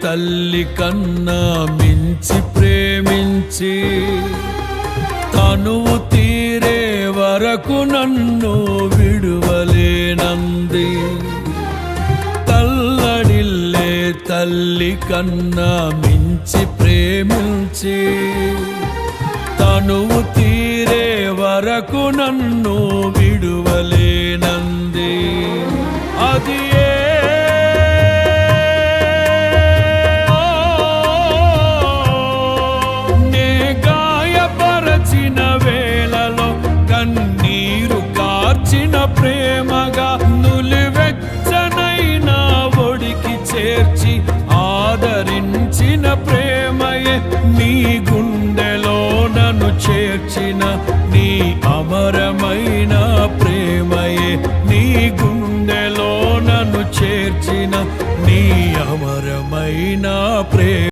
తల్లి కన్నా మించి ప్రేమించి తనువు తీరే వరకు నన్ను విడువలేనంది. తల్లడిల్లే తల్లి కన్నా మించి ప్రేమించి తనువు తీరే వరకు నన్ను విడువలేనంది. అది నే గాయపరచిన వేళలో కన్నీరు కార్చిన ప్రేమగా నులివెచ్చనైన ఒడికి చేర్చి ఆదరించిన ప్రేమయే నీ గుండెలో నన్ను చేర్చిన నీ అమరమైన ప్రేమయే నీ గుండెలో నన్ను చేర్చిన నీ అమరమైన ప్రేమ.